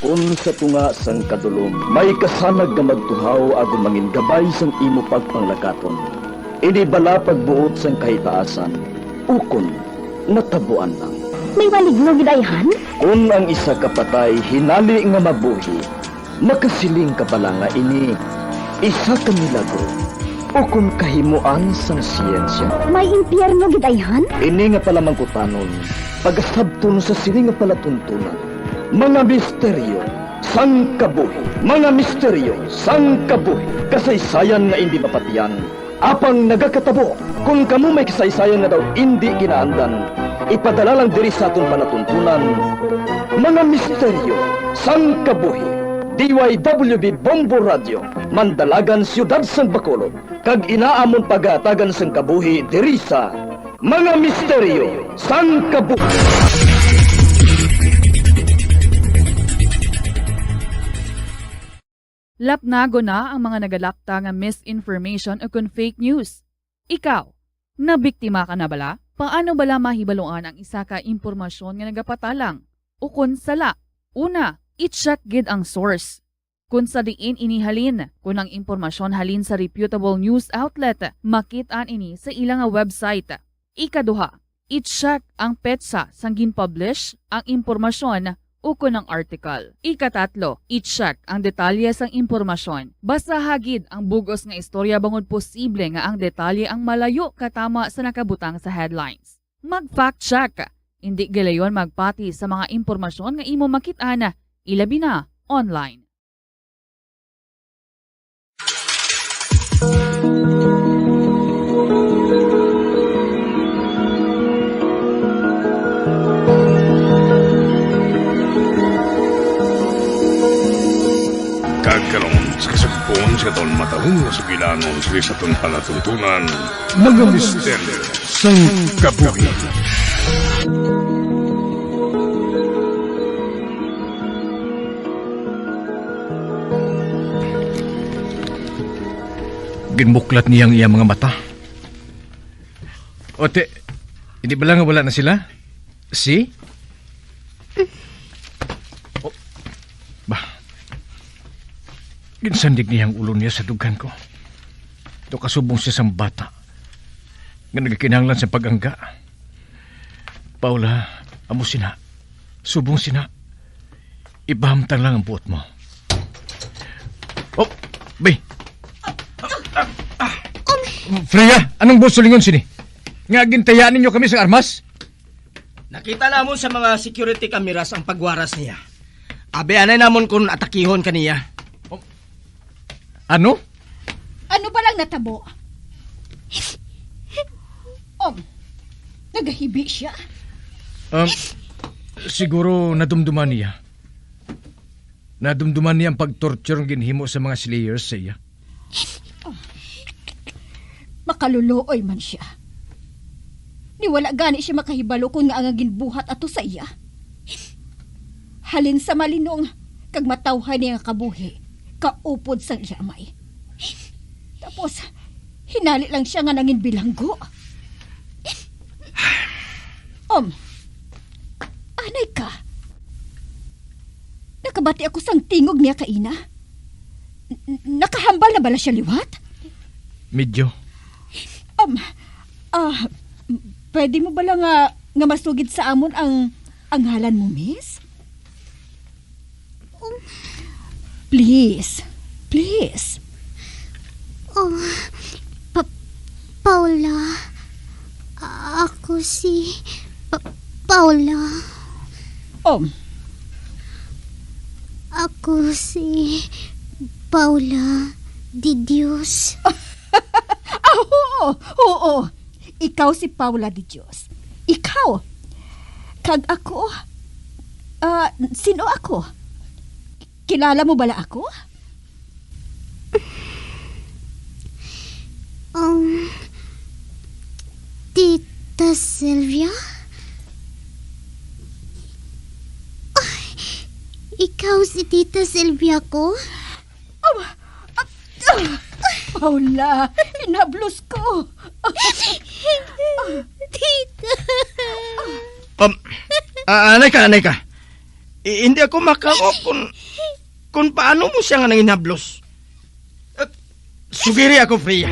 Kung sa tunga sang kadulom, may kasanag nga magtuhaw ago mangin gabay sang imo pagpanglakaton. Ini bala pagbuot sang kahitaasan, ukon, natabuan lang. May maligno gidayhan? Kung ang isa kapatay hinali nga mabuhi, makasiling ka bala nga ini, isa ka milagro, ukon kahimuan sang siyensya. May impyerno gidayhan? Ini nga pala mangkutanon, pagasabton sa sili nga palatuntunan. Mga misteryo, sang kabuhi. Mga misteryo, sang kabuhi. Kasaysayan nga hindi mapatiyan. Apang nagakatabo, kung kamo may kasaysayan nga daw hindi ginaandan, ipadala lang diri sa aton palatuntunan. Mga misteryo, sang kabuhi. DYWB Bombo Radio, Mandalagan, Siyudad San Bacolod. Kag inaamon pagatagan sang kabuhi diri sa Mga Misteryo, sang kabuhi. Lapnago na ang mga nagalapta nga misinformation o kung fake news. Ikaw, nabiktima ka na bala? Paano bala mahibaluan ang isa ka impormasyon nga nagapatalang? O kung sala? Una, i-check gid ang source. Kung sa diin inihalin, kung ang impormasyon halin sa reputable news outlet, makitaan ini sa ilang nga website. Ikaduha, i-check ang petsa sang gin-publish ang impormasyon o kung ang article. Ikatatlo, i-check ang detalye sang impormasyon. Basta hagid ang bugos nga istorya bangod posible nga ang detalye ang malayo katama sa nakabutang sa headlines. Mag-fact check. Hindi gilayon magpati sa mga impormasyon nga imo makit-ana, ilabi na online. Kagkaroon sa kasagpon sa taon matahong na sugilanon sa taon palatuntunan, mga misteryo sang kabuhi. Ginbuklat niyang iya mga mata. Ote, hindi ba lang wala na sila? Si? Oh, bah, ginsandig niyang ulo niya sa dugan ko. Ito kasubong siya sa bata. Nga nagkinahanglan sa pag-angga. Paula, amo sina. Subong sina. Ibahamtan lang ang buot mo. Oh, bay. Freya, anong busulingon sini? Nga gintayaan ninyo kami sa armas? Nakita namon sa mga security cameras ang pagwaras niya. Abi anay namon kung atakihon kaniya. Ano? Ano ba lang natabo? Nagahibi siya. Siguro nadumduman niya. Nadumduman niya ang pag-torture ng ginhimo sa mga slayers sa iya. Makaluluoy man siya. Niwala gani siya makahibalo kung nga ang ginbuhat ato sa iya. Halin sa malinong kag matawhan niya nga kabuhi, kaupod sang iya amay. Tapos, hinali lang siya nga nangin bilanggo. Anay ka? Nakabati ako sang tingog niya kaina. Nakahambal na bala siya liwat? Medyo. Pwede mo bala nga masugid sa amon ang ngalan mo, miss? Please. Please. Paula. Ako si Paula. Ako si Paula de Dios. Oo. Ikaw si Paula de Dios. Ikaw. Kag ako. Sino ako? Kilala mo bala ako? Tita Sylvia? Ikaw si Tita Sylvia ko? Paula, inablos ko. Tita. Anay ka. Hindi ako makao kung paano mo siya nga nanginhablos. Sugiri ako, Freya.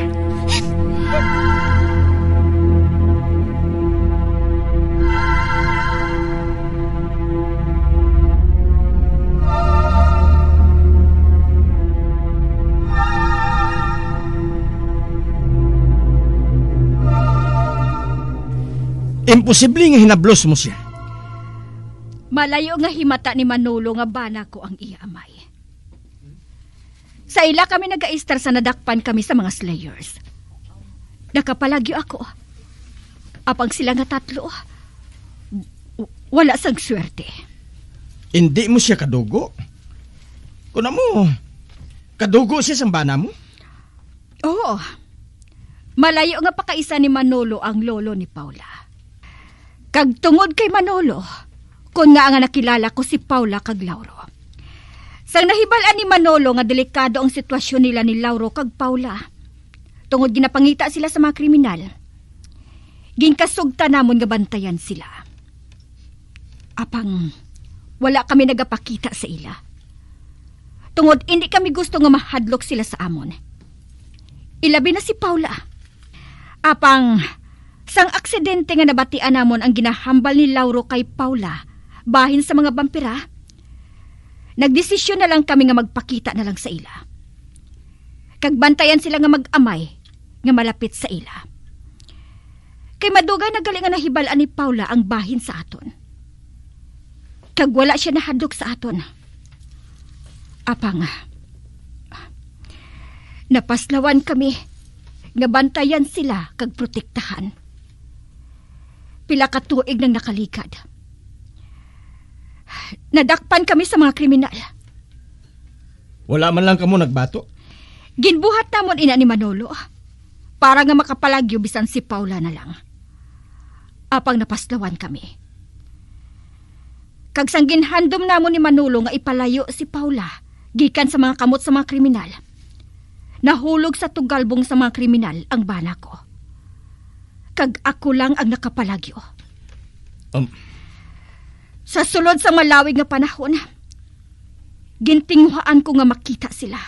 Imposible nga hinablos mo siya. Malayo nga himata ni Manolo nga bana ko ang iya amay. Sa ila kami nag-aistar sa nadakpan kami sa mga slayers. Nakapalagyo ako. Apang sila nga tatlo, wala sang swerte. Hindi mo siya kadugo. Kuna mo, kadugo siya sa bana mo? Oo. Malayo nga pakaisa ni Manolo ang lolo ni Paula. Kag tungod kay Manolo, kun nga nga nakilala ko si Paula kag Lauro. Sang nahibalan ni Manolo nga delikado ang sitwasyon nila ni Lauro kag Paula. Tungod ginapangita sila sa mga kriminal. Ginkasugta namon nga bantayan sila. Apang wala kami nagapakita sa ila. Tungod hindi kami gusto nga mahadlok sila sa amon. Ilabi na si Paula. Apang sang aksidente nga nabatian namon ang ginahambal ni Lauro kay Paula bahin sa mga vampira. Nagdesisyon na lang kami nga magpakita na lang sa ila. Kagbantayan sila nga mag-amay nga malapit sa ila. Kay madugay na gali nga nahibalaan ni Paula ang bahin sa aton. Kag wala siya nahadlok sa aton. Apang napaslawan kami nga bantayan sila kag protektahan. Pila ka tuig nang nakalikad. Nadakpan kami sa mga kriminal. Wala man lang kamo nagbato? Ginbuhat namon ina ni Manolo para nga makapalagyo bisan si Paula na lang. Apang napaslawan kami. Kag sang ginhandom namon ni Manolo nga ipalayo si Paula gikan sa mga kamot sa mga kriminal. Nahulog sa tugalbong sa mga kriminal ang bana ko. Kag ako lang ang nakapalagyo. Sa sulod sa malawig nga panahon, gintinghuaan ko nga makita sila.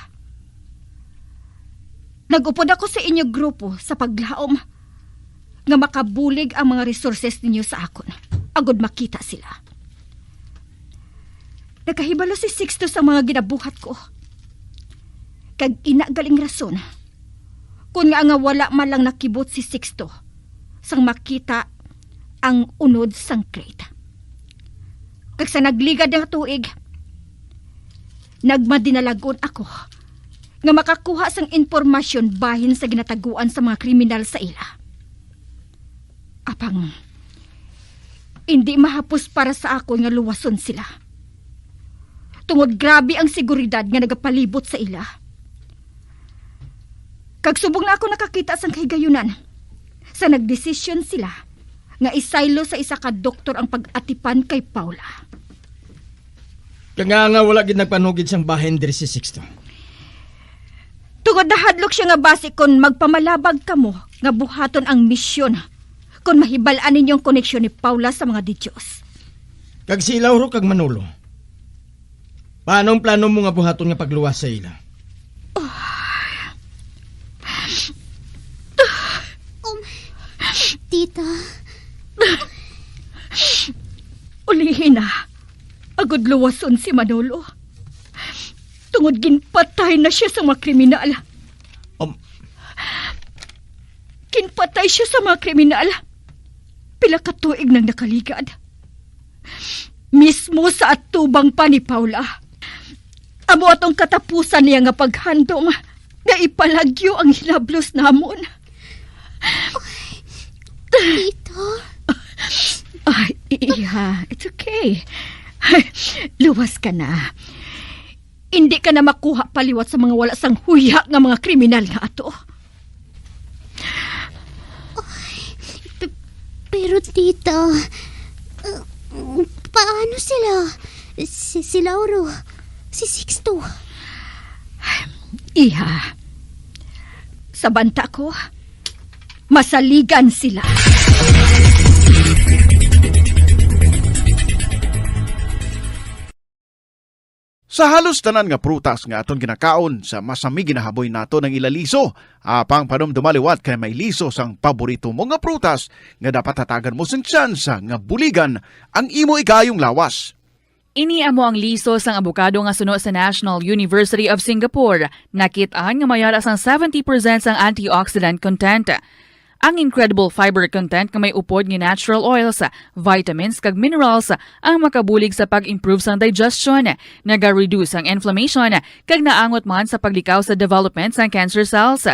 Nagupod ako sa inyo grupo sa paglaom nga makabulig ang mga resources ninyo sa akon. Agod makita sila. Nakahibalo si Sixto sa mga ginabuhat ko. Kag inagaling rason. Kung nga wala man lang nakibot si Sixto sang makita ang unod sang crate. Kag sa nagligad ng tuig, nagmadinalagon ako nga makakuha sang informasyon bahin sa ginataguan sa mga kriminal sa ila. Apang, hindi mahapos para sa ako nga luwason sila. Tungod grabe ang seguridad nga nagapalibot sa ila. Kag subong na ako nakakita sang kahigayunan sa nagdesisyon sila nga isaylo sa isa ka doktor ang pag-atipan kay Paula. Kaya nga wala gid nagpanugid siyang bahin diri si Sixto. Tungod nahadlok siya nga base kon magpamalabag kamo nga buhaton ang misyon kon mahibalaan ninyong koneksyon ni Paula sa mga didyos. Kag si Lauro kag Manolo. Paano ang plano mo nga buhaton nga pagluwas sa ila? Tita. Ulihin na. Agod luwason si Manolo. Tungod ginpatay na siya sa mga kriminal. Ginpatay siya sa mga kriminal. Pila ka tuig nang nakaligad. Mismo sa atubang pa ni Paula. Amo atong katapusan niya nga paghandom nga ipalagyo ang hilablos namon. Tito. Ay, iya. It's okay. Luwas ka na. Hindi ka na makuha paliwat sa mga wala sang huya nga mga kriminal nga ato. Pero tita, paano sila? Si Lauro, si Sixto. Iha, sa banta ko, masaligan sila. Sa halos tanan nga prutas nga aton ginakaon sa masami ginahaboy nato ng ilaliso, apang panomdumaliwat kay may liso sang paborito mo nga prutas nga dapat hatagan mo sang tsansa nga buligan ang imo ikayong lawas. Iniamo ang liso sang abukado nga suno sa National University of Singapore. Nakitaan nga mayara sang 70% sang antioxidant content. Ang incredible fiber content nga may upod nga natural oils, vitamins kag minerals ang makabulig sa pag-improve sang digestion, naga-reduce ang inflammation kag naangot man sa paglikaw sa development sang cancer cells.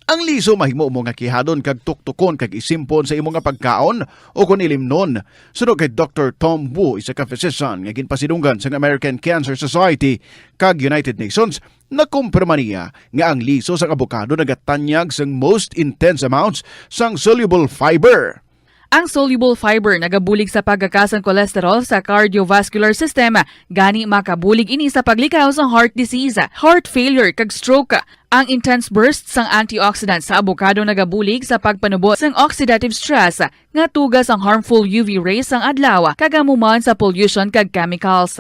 Ang liso mahimo mo nga kihadon kag tuktukon kag isimpon sa imong nga pagkaon o kun ilimnon. Suno kay Dr. Tom Wu, isa ka physician nga ginpasidunggan sa American Cancer Society kag United Nations, nakumpirma niya nga ang liso sa abukado nagatanyag sang most intense amounts sang soluble fiber. Ang soluble fiber nagabulig sa pagkakasang kolesterol sa cardiovascular system, gani makabulig ini sa paglikaw sa heart disease, heart failure kag stroke. Ang intense bursts sang antioxidants sa abukado nagabulig sa pagpanubo sang oxidative stress nga tugas ang harmful UV rays sang adlaw kagamuman sa pollution kag chemicals.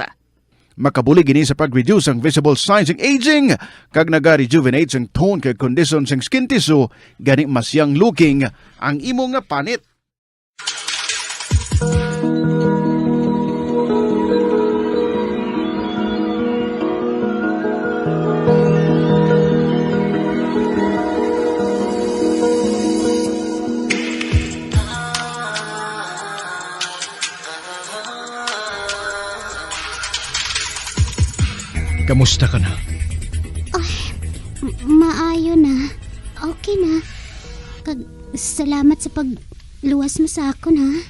Makabulig ini sa pag-reduce ang visible signs ng aging kag naga-rejuvenate ang tone kag condition sang skin tissue, gani mas young looking ang imo nga panit. Kamusta ka na? Maayo na. Okay na. Salamat sa pagluwas mo sa akon, ha?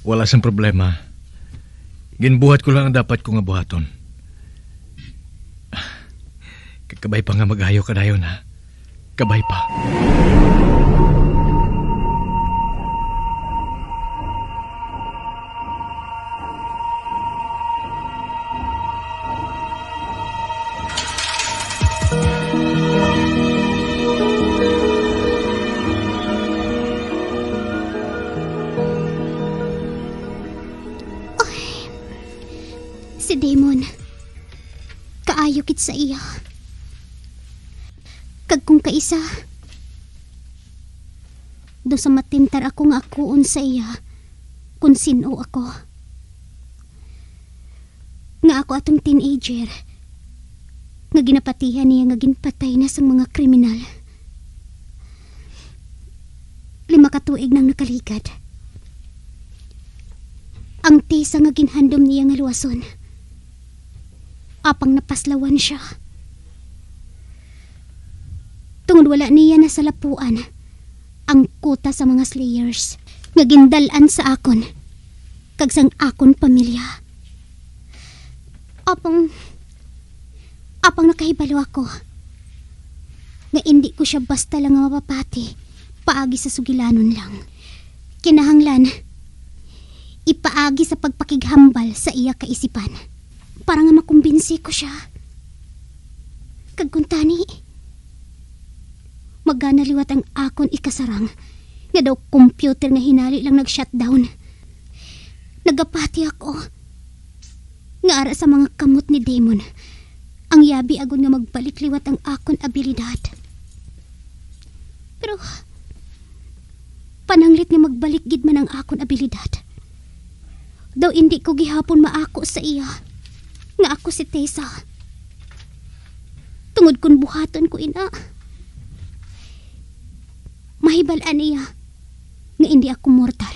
Wala sang problema. Ginbuhat ko lang ang dapat ko nga buhaton. Kabay pa nga mag-ayo ka dayon, ha? Kabay pa. Si Damon. Kaayo kit sa iya. Kag kung kaisa. Do sa matintar ako nga akuon sa iya. Kung sino ako. Nga ako atong teenager. Nga ginapatihan niya nga ginpatay na sa mga kriminal. 5 katuig nang nakaligad. Ang tisa nga ginhandom niya nga luwason. Apang napaslawan siya. Tungod wala niya na sa lapuan ang kuta sa mga slayers nga gindalan sa akon kag sang akon pamilya. Apang nakahibalo ako nga hindi ko siya basta lang nga mapapati paagi sa sugilanon lang. Kinahanglan ipaagi sa pagpakighambal sa iya kaisipan. Para nga makumbinsi ko siya. Kag kuntani, maganaliwat ang akon ikasarang nga daw computer nga hinali lang nag-shutdown. Nagapati ako nga ara sa mga kamot ni Damon. Ang yabi agon nga magbalik-liwat ang akon abilidad. Pero pananglit nga magbalik gid man ang akon abilidad. Daw hindi ko gihapon maako sa iya. Nga ako si Tessa. Tungod kun buhaton ko ina. Mahibalaan niya nga hindi ako mortal,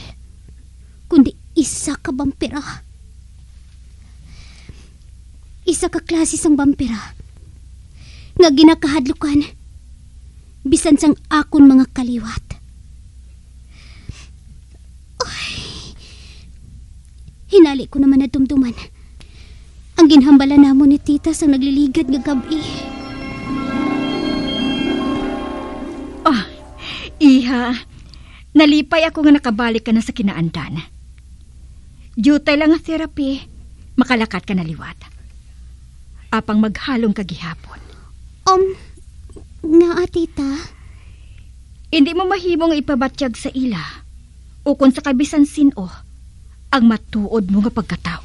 kundi isa ka vampira. Isa ka klase sang vampira nga ginakahadlukan bisan sang akon mga kaliwat. Hinali ko naman na dumduman ang ginhambalan namon ni tita sang nagliligad nga gabi. Iha, nalipay ako nga nakabalik ka na sa kinaandan. Jutay lang nga therapy, makalakat ka na liwat. Apang maghalong kagihapon. Nga tita? Hindi mo mahimong ipabatyag sa ila o kung sa kabisan sino ang matuod mo nga pagkatao.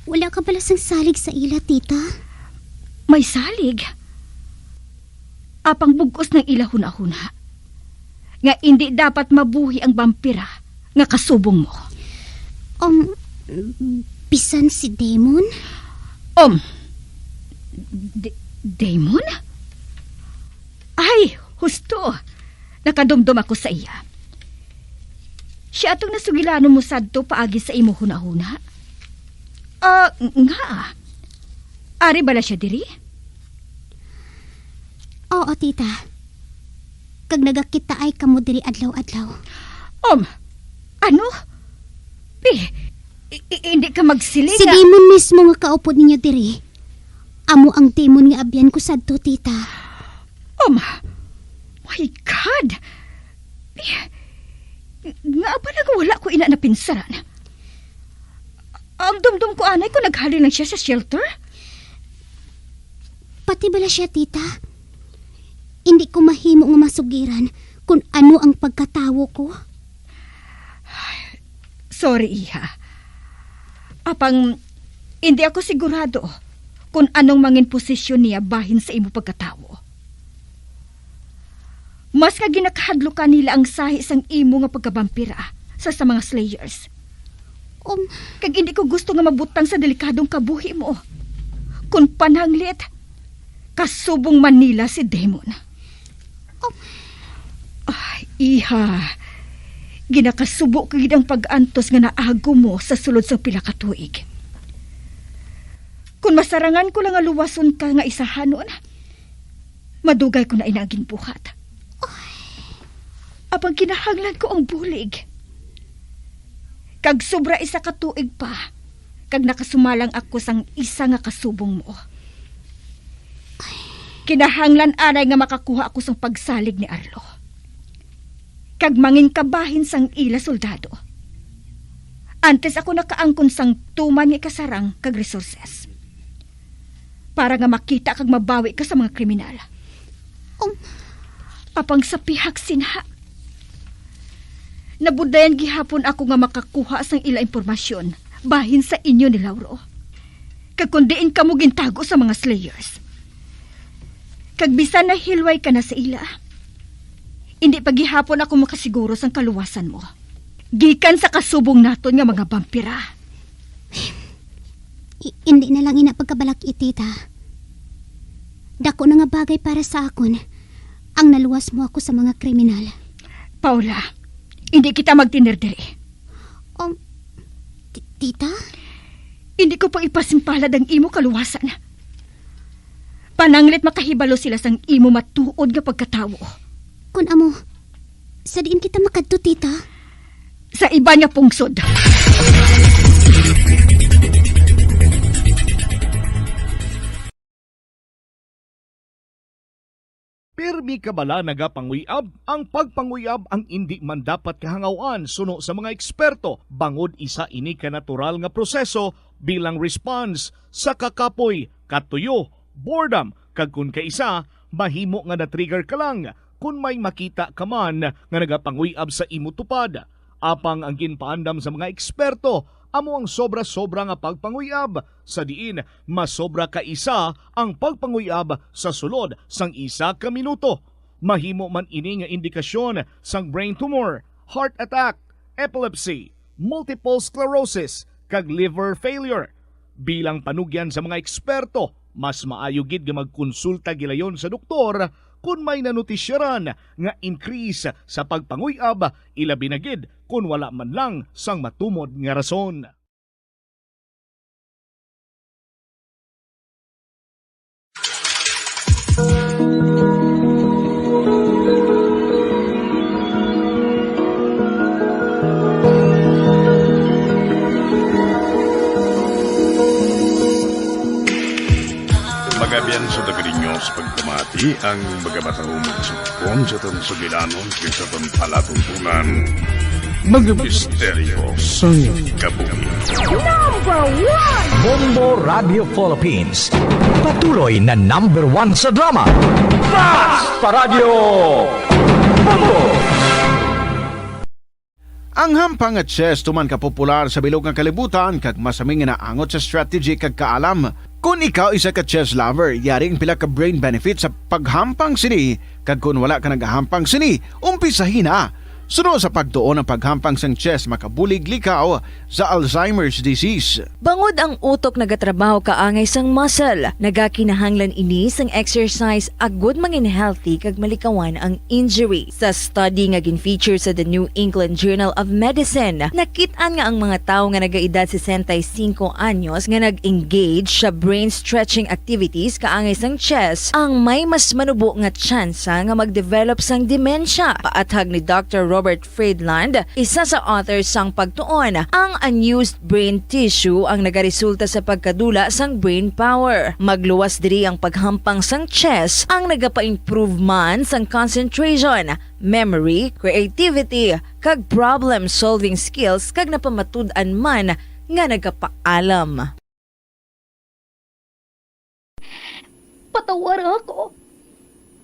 Wala ka balas ang salig sa ila, tita? May salig. Apang bugos ng ila huna-huna. Nga hindi dapat mabuhi ang vampira nga kasubong mo. Bisan si Demon? Demon? Ay, husto. Nakadumdum ako sa iya. Siya atong nasugilano mo sadto paagi sa imo huna-huna? Nga. Ari bala siya diri? Oo, tita. Kag nagakita ay kamo diri adlaw-adlaw. Ano? Hindi ka magsiling. Si Demon mismo nga kaupod ninyo diri. Amo ang demon nga abyan ko sadto, tita. My God! Nga ba wala ko ina na pinsaran? Ang dumdum ko anay ko naghali lang siya sa shelter? Pati bala siya, tita? Hindi ko mahimo nga masugiran kung ano ang pagkatawo ko. Sorry, iha. Apang, hindi ako sigurado kung anong mangin posisyon niya bahin sa imo pagkatawo. Mas nga ginakahadlukan nila ang sahi sang imo nga pagkabampira sa mga slayers. Kag hindi ko gusto nga mabutang sa delikadong kabuhi mo. Kung pananglit, kasubong Manila si Demon. Ay, iha, ginakasubo ko ang pag-antos nga naago mo sa sulod sa pila ka tuig. Kung masarangan ko lang nga luwason ka nga isahanon, madugay ko na inaging buhat. Apang kinahanglan ko ang bulig. Kag sobra isa ka tuig pa, kag nakasumalang ako sang isa nga kasubong mo. Kinahanglan anay nga makakuha ako sang pagsalig ni Arlo. Kag mangin kabahin sang ila soldado. Antes ako nakaangkon sang tuman nga kasarang kag resources. Para nga makita kag mabawi ka sa mga kriminal. Apang sa pihak sinha. Nabudayan gihapon ako nga makakuha sang ila impormasyon bahin sa inyo ni Lauro. Kag kundiin ka mo gintago sa mga slayers. Kag bisan na hilway ka na sa ila, hindi pa gihapon ako makasiguro sang kaluwasan mo. Gikan sa kasubong naton nga mga vampira. Hindi na lang ina pagkabalak itita. Dako na nga bagay para sa akon ang naluwas mo ako sa mga kriminal. Paula, hindi kita magtinerdere. Tita? Hindi ko pa ipasimpalad ang imo kaluwasan. Pananglit makahibalo sila sang imo matuod nga pagkatawo. Kun amo, sa diin kita makadto, tita? Sa iba niya pungsod. Pirmi kabala nagapanguyab, ang pagpanguyab ang hindi man dapat kahangawan suno sa mga eksperto bangod isa ini ka natural nga proseso bilang response sa kakapoy, katuyo, boredom, kag kun kaisa mahimo nga na-trigger ka lang kung may makita ka man nga nagapanguyab sa imo tupad. Apang ang ginpaandam sa mga eksperto amo ang sobra-sobra nga pagpanguyab sa diin masobra ka isa ang pagpanguyab sa sulod sang isa ka minuto. Mahimo man ini nga indikasyon sang brain tumor, heart attack, epilepsy, multiple sclerosis kag liver failure. Bilang panugyan sa mga eksperto, mas maayo gid nga magkonsulta gilayon sa doktor kung may nanutisyaran nga increase sa pagpanguyab, ilabi na gid kung wala man lang sang matumod nga rason. Magabian sa Dagarinyos pagkamati ang magabatahong magsukon sa itong sugilanon sa itong palatuntunan. Mga misteryo sa kabuhi. Bombo Radio Philippines. Patuloy na #1 sa drama. Mas Paradio Bombo! Ang hampang at chess tuman ka popular sa bilog nga kalibutan kag masaming naangot sa strategy kag kaalam. Kung ikaw isa ka chess lover, yaring pila ka brain benefit sa paghampang sini, kag kung wala ka nagahampang sini, umpisahin na. Sunod sa pagtuon ng paghampang sang chess makabulig likaw sa Alzheimer's disease. Bangod ang utok nagatrabaho kaangay sang muscle, nagakinahanglan ini sang exercise agud mangin healthy kag malikawan ang injury. Sa study nga gin-feature sa The New England Journal of Medicine, nakit-an nga ang mga tawo nga nagaedad 65 anyos nga nag-engage sa brain stretching activities kaangay sang chess ang may mas manubo nga tsansa nga mag-develop sang demensya. Paathag ni Dr. Robert Friedland, isa sa authors sang pagtuon, ang unused brain tissue ang nagaresulta sa pagkadula sang brain power. Magluwas diri ang paghampang sang chess ang nagapa-improve man sang concentration, memory, creativity, kag problem-solving skills kag napamatud-an man nga nagapaalam. Patawara ako.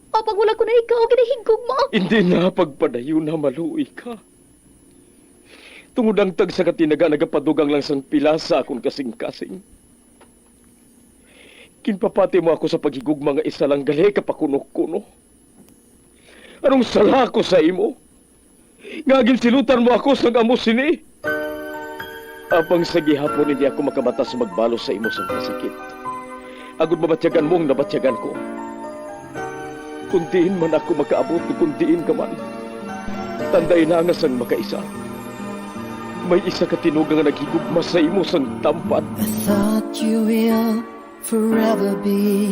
Kapag wala ko na ikaw, ginahigog mo. Hindi na pagpadayo na maluoy ka. Tungod ang tag sa katinaga nagapadugang lang sang pila sa akong kasing-kasing. Kinpapati mo ako sa paghigugma nga isa lang gali kapakuno-kuno. Anong sala ko sa imo? Ngagin silutan mo ako sa amo sini. Apang sa gihapon hindi ako makabatas magbalo sa imo sa kasakit. Agud mabatyagan mong nabatyagan ko. Kundiin man ako makaabot, kundiin ka man. Tanday na nga sang makaisa. May isa ka tinugang nga naghigugma sa imo sang tampat. I thought you will forever be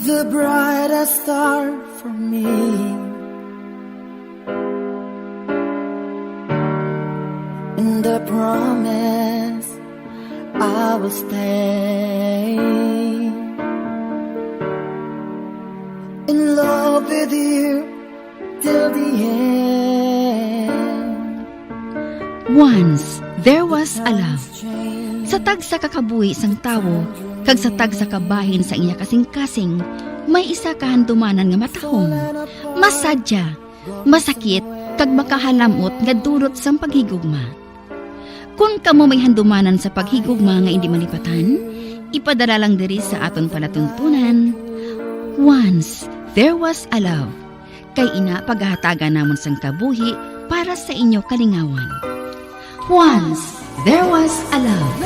the brightest star for me. And I promise I will stay in love with you till the end. Once, there was a love. Sa tag sa kakabuhi sang tawo, kag sa tag sa kabahin sa iya kasing-kasing, may isa kahandumanan nga matahong. Masadya, masakit, kag makahalamot nga durot sang paghigugma. Kung kamo may handumanan sa paghigugma nga hindi malipatan, ipadala lang diri sa aton palatuntunan. Once, there was a love. Kay ina paghahatagan namon sang kabuhi para sa inyo kalingawan. Once, there was a love.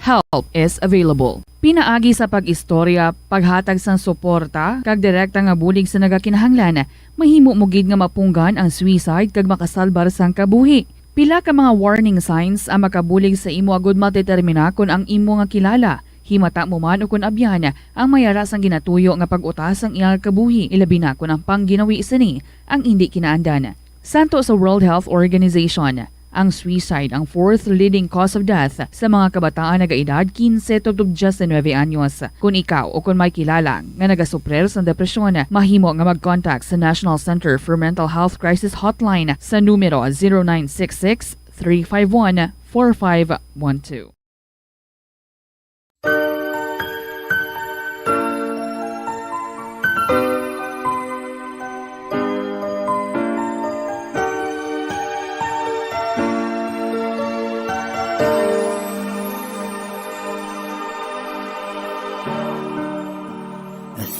Help is available. Pinaagi sa pag-istorya, paghatag sang suporta, kag direkta nga bulig sa nagakinahanglan, mahimo mo gid nga mapunggan ang suicide kag makasalbar sang kabuhi. Pila ka mga warning signs ang makabulig sa imo agud madetermina kung ang imo nga kilala. Himata mo man o kung abyan ang mayara sang ginatuyo nga pag-utas ang iyang kabuhi, ilabi na kung ang pangginawi sini ang hindi kinaandan. Santo sa World Health Organization, ang suicide ang fourth leading cause of death sa mga kabataan nagaedad 15 to 19 anyos. Kung ikaw o kung may kilala nga nagasuprer sa depresyon, mahimo nga mag-contact sa National Center for Mental Health Crisis Hotline sa numero 0966 351 4512.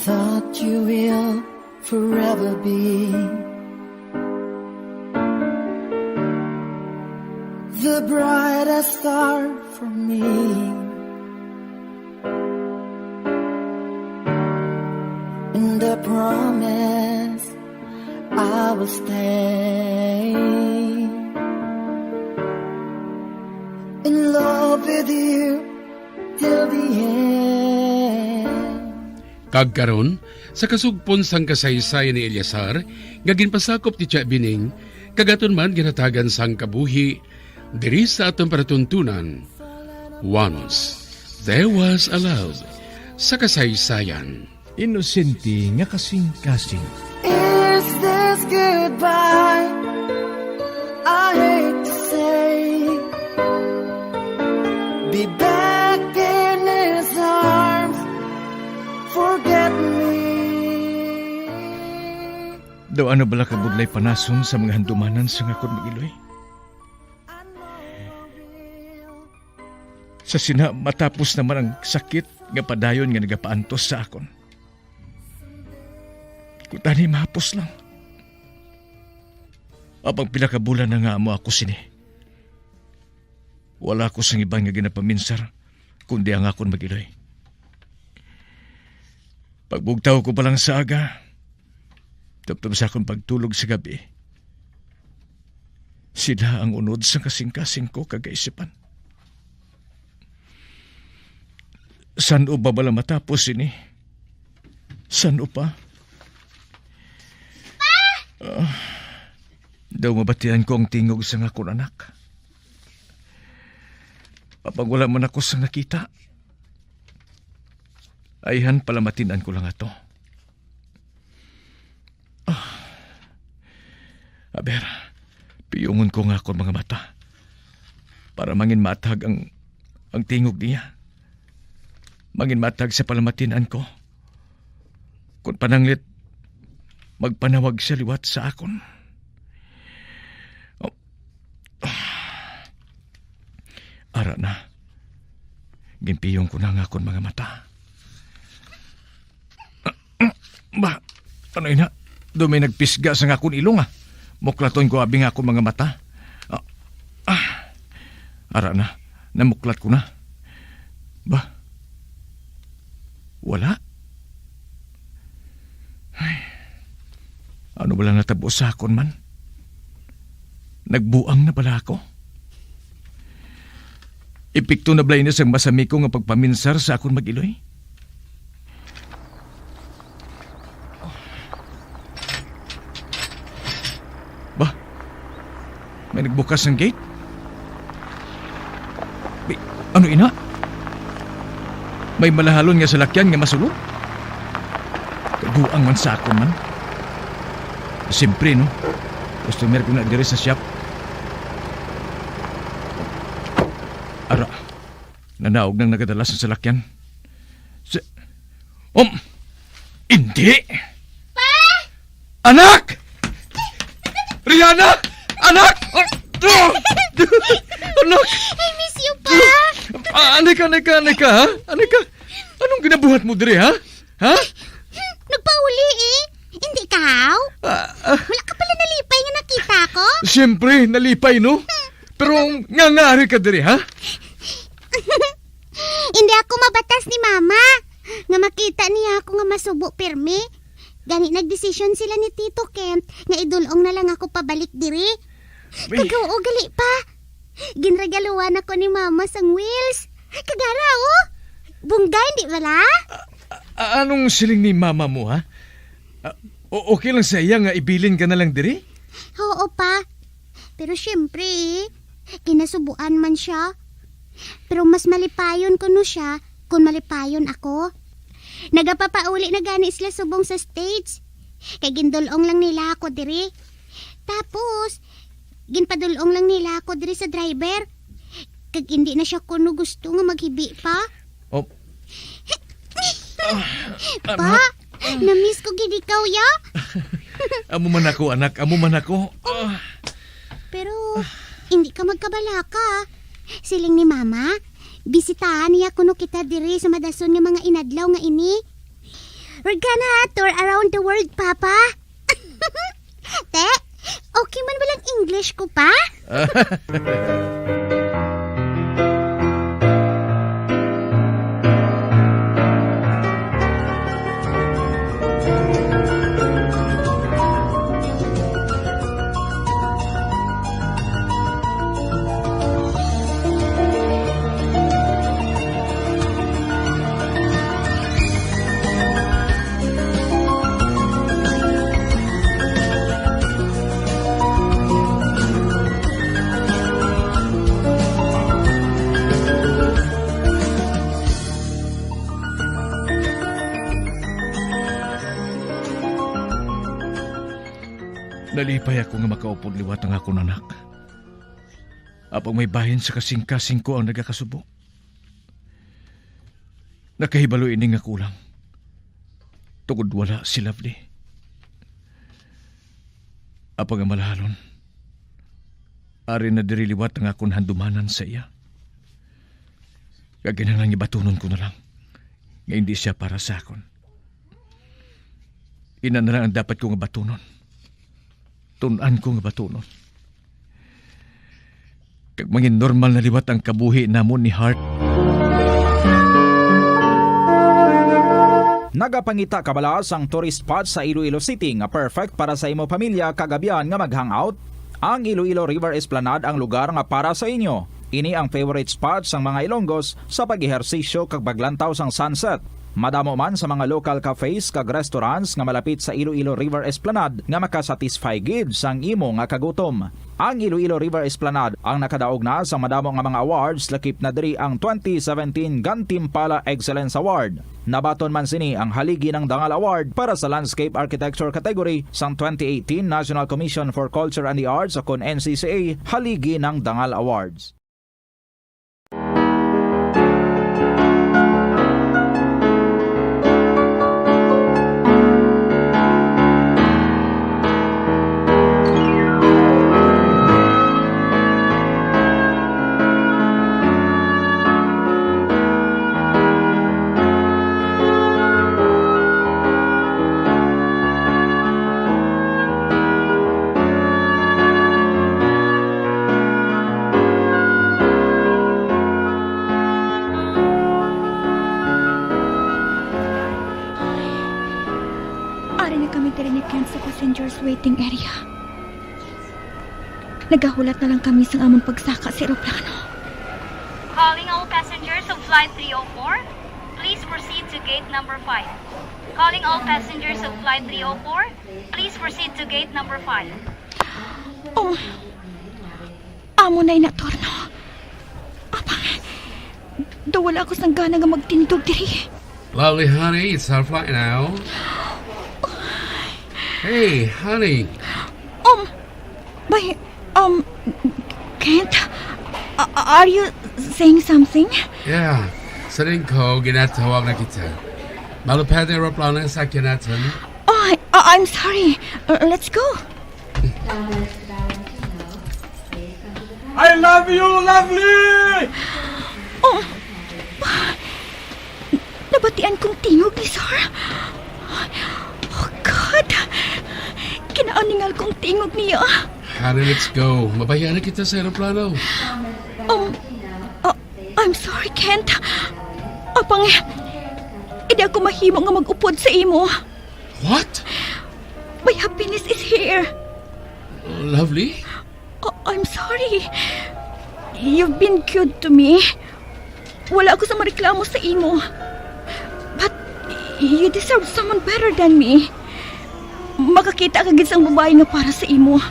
Thought you will forever be the brightest star for me. And I promise I will stay in love with you till the end. Kagkaron, sa kasugpon sang kasaysay ni Eliasar, nga ginpasakop ti Tia Bining, kagaton man ginatagan sang kabuhi, diri sa atong paratuntunan. Once, there was a love sa kasaysayan. Inosente nga kasing-kasing. goodbye. I hate to say, be back in his arms, forget me. Daw ano bala kabudlay panason sa mga handumanan sa nga kon magiloy? Sa sina matapos naman ang sakit nga padayon nga nagapaantos sa akon. Kutani mahapos lang. Apang pila ka bulan na nga mo ako sini. Wala ko sang ibang nga ginapaminsar kundi ang akon magiloy. Pagbugtaw ko pa lang sa aga, tuptub sa akong pagtulog sa gabi, sila ang unod sa kasing-kasing ko kagaisipan. San o ba bala matapos ini? San o pa? Daw mabatian ko ang tingog sa akong anak. Kapag wala man ako sa nakita, ayhan palamatinan ko lang ato. Aber, piyungon ko nga akong mga mata para mangin matag ang tingog niya. Mangin matag sa palamatinan ko. Kung pananglit, magpanawag siya liwat sa akon. Ara na. Gimpiyong ko na nga akong mga mata. Ba, ano ina? Doon may nagpisga sa nga akong ilong Muklaton ko abing ako mga mata. Ara na, namuklat ko na. Ba? Wala? Ay, ano ba lang natabo sa akon man? Nagbuang na pala ako? Ipikto na balay na sang masami ko nga pagpaminsar sa akon mag-iloy? Ba? May nagbukas ng gate? Ano ina? May malahalon nga salakyan nga masulod? Kaguang man sa akon man. Siyempre, no? Customer ko na diri sa shop. Ara, nanaog nang nagadalas sa salakyan. Hindi! Pa! Anak! Rihanna! Anak! Anak! I miss you, Pa! Anika, ha? Anika, anong ginabuhat mo diri, ha? Ha? Nagpauli Hindi ka? Wala ka pala nalipay nga nakita ko? Siyempre, nalipay, no? Pero ngangari ka diri, ha? Hindi ako mabatas ni Mama. Nga makita niya ako nga masubo pirmi. Gani nagdesisyon sila ni Tito Kent nga idulong na lang ako pabalik diri. Kagaw gali pa. Ginregaluhan ako ni Mama sang wheels. Kagara Bunggay, di bala? Anong siling ni Mama mo, ha? Okay lang sa iya nga ibilin ka na lang diri? Oo pa. Pero syempre kinasubuan man siya. Pero mas malipayon ko no siya kung malipayon ako. Nagapapauli na gani sila subong sa stage. Kay gindulong lang nila ako diri. Tapos, ginpadulong lang nila ako diri sa driver. Kag hindi na siya kuno gusto nga maghibi pa. Pa, na-miss ko gid ikaw, ya? Amo man ako, anak. Amo man ako. Pero, hindi ka magkabalaka. Siling ni Mama, bisitahan niya kuno kita diri sa madason nga mga inadlaw nga ini. We're gonna tour around the world, Papa. Te, okay man walang English ko, pa? Nalipay ako nga makaupod liwat ang akong anak. Apang may bahin sa kasing-kasing ko ang nagakasubo. Nakahibalo ini nga kulang. Tungod wala si Lovely. Apang ang malahalon. Ari na diri liwat ang akong handumanan sa iya. Kaginahanglan ibatunon ko na lang. Nga hindi siya para sa akon. Ina na lang ang dapat kong batunon. Tunan ko nga batunon. Kag mangin normal na liwat ang kabuhi namon ni Hart. Nagapangita kabalas ang tourist spot sa Iloilo City nga perfect para sa imo pamilya kagabihan nga mag-hangout. Ang Iloilo River Esplanade ang lugar nga para sa inyo. Ini ang favorite spot sang mga Ilonggos sa pag-ehersisyo kag paglantaw sang sunset. Madamo man sa mga local cafes kag restaurants nga malapit sa Iloilo River Esplanade nga makasatisfy gid sang imo nga kagutom. Ang Iloilo River Esplanade ang nakadaog na sa madamo nga mga awards lakip na diri ang 2017 Gantimpala Excellence Award. Nabaton man sini ang haligi ng Dangal Award para sa Landscape Architecture category sang 2018 National Commission for Culture and the Arts o kon NCCA haligi ng Dangal Awards. Waiting area. Nagahulat na lang kami sa amon pagsaka sa eroplano. Calling all passengers of Flight 304, please proceed to gate number 5. Calling all passengers of Flight 304, please proceed to gate number 5. Oh, amo na inatorno. Apang, dawala ako sang gana nga magtindog diri. Lovely honey, it's our flight now. Hey, honey. Kent, are you saying something? Yeah, saling ko, ginatawag na kita. Malupad na aeroplano sa kinatan. Oh, I'm sorry. Let's go. I love you, Lovely! Oh, nabatian kong tingog ni Sir. Oh, God. Kinaaningal kong tingog niya. Honey, let's go. Mabayaan na kita sa aeroplano. I'm sorry, Kent. Apang, hindi ako mahimo nga mag-upod sa imo. What? My happiness is here. Lovely? I'm sorry. You've been good to me. Wala ako sa mareklamo sa imo. But you deserve someone better than me. Makakita ka gid sang babae nga para sa imo.